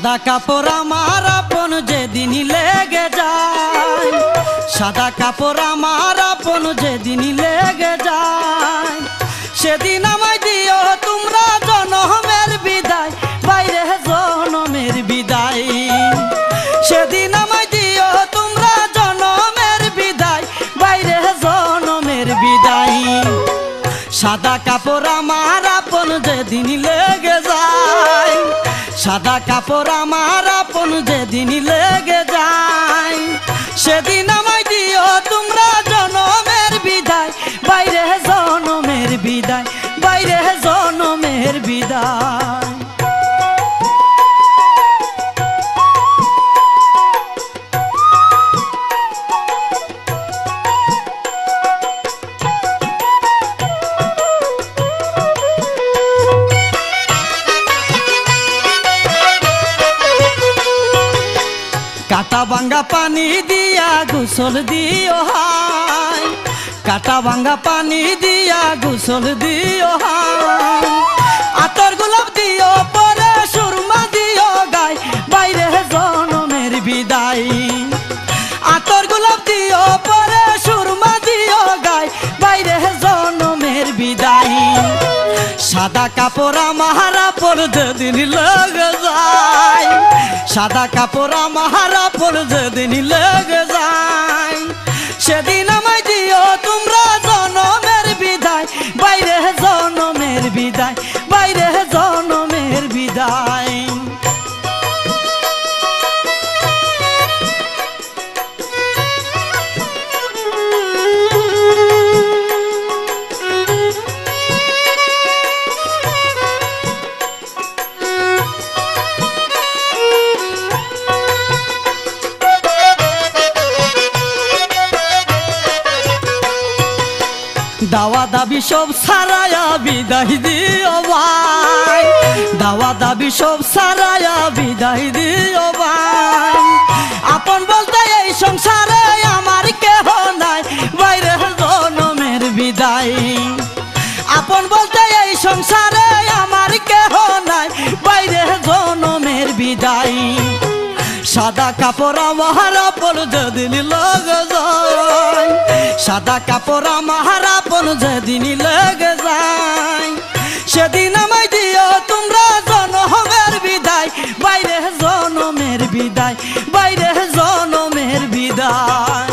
সাদা কাপড় আমার আপন যেদিন লেগে যায়, সাদা কাপড় আমার আপন যেদিন লেগে যায়, সেদিন আমায় দিও তোমরা জনমের বিদায়, বাইরে জনমের বিদায়। সেদিন আমায় দিও তোমরা জনমের বিদায়, বাইরে জনমের বিদায়। সাদা কাপড় আমার আপন যেদিন লেগে যায়, সাদা কাপড় আমার আপন যেদিন লেগে যায়, সেদিন আমায় দিও তোমরা জনমের বিদায়, বাইরে জনমের বিদায়, বাইরে জনমের বিদায়। কাটা ভাঙ্গা পানি দিয়া গোসল দিও হায়, কাটা ভাঙ্গা পানি দিয়া গোসল দিও হায়, আতর গোলাপ দিও পরে সুরমা দিও গায়, বাইরে জনমের বিদায়। আতর গোলাপ দিও পরে সুরমা দিও গায়, বাইরে জনমের বিদায়। সাদা কাপড় আমার আপন যেদিন লেগে যায়, সাদা কাপড় আমার আপন যেদিন লেগে যায়, সেদিন আমায় দিও তোমরা জনমের বিদায়, বাইরে জনমের বিদায়, বাইরে জনমের বিদায়। দাওয়া দাবি সব সারায়া বিদায় দিও ভাই, দাওয়া দাবি সব সারায়া বিদায় দিও ভাই। আপন বলতে এই সংসারে আমার কেহ নাই, বাইরে জনমের বিদায়। আপন বলতে এই সংসারে আমার কেহ নাই, বাইরে জনমের বিদায়। সাদা কাপড় আমার আপন যেদিন লেগে যায়, সাদা কাপড় আমার আপন যেদিন লেগে যায়, সেদিন আমায় দিও তোমরা জনমের বিদায়, বাইরে জনমের বিদায়, বাইরে জনমের বিদায়।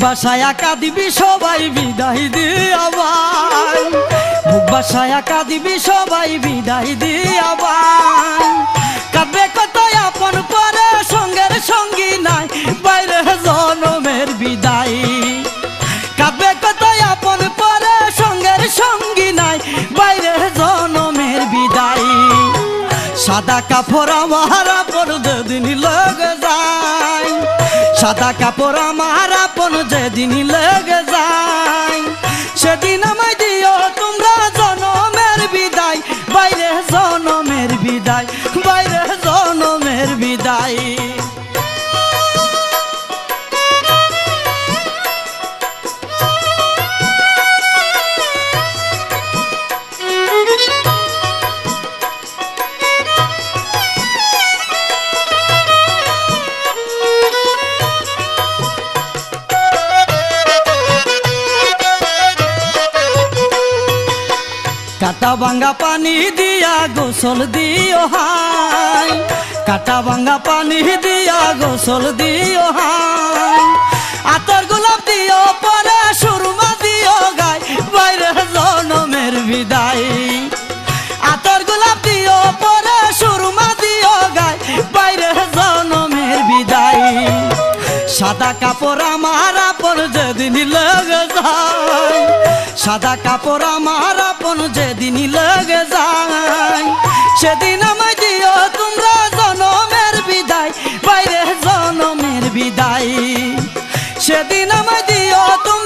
বাসায় কাঁদিবি সবাই বিদায় দিয়া ভাই, বুক বাসায় কাঁদিবি সবাই বিদায় দিয়া ভাই। কাঁদবে কত আপন পরে সঙ্গের সঙ্গী নাই, বাইরে জনমের বিদায়। কাঁদবে কত আপন পরে সঙ্গের সঙ্গী নাই, বাইরে জনমের বিদায়। সাদা কাপড় আমার আপন যেদিন লেগে যায়, সাদা কাপড় আমার আপন যেদিন লেগে যায়, সেদিন আমায় দিও তোমরা জনমের বিদায়, বাইরে জনমের বিদায়, বাইরে জনমের বিদায়। কাটা ভাঙ্গা পানি দিয়া গোসল দিও হায়, কাটা ভাঙ্গা পানি দিয়া গোসল দিও হায়, আতর গোলাপ দিও পরে সুরমা দিও গায়, বাইরে জনমের বিদায়। আতর গোলাপ দিও পরে সুরমা দিও গায়, বাইরে জনমের বিদায়। সাদা কাপড় আমার আপন যেদিন লেগে যায়, সাদা কাপড় আমার আপন যেদিন লেগে যায়, সেদিন আমায় দিও তোমরা জনমের বিদায়, বাইরে জনমের বিদায়। সেদিন আমায় দিও তোমরা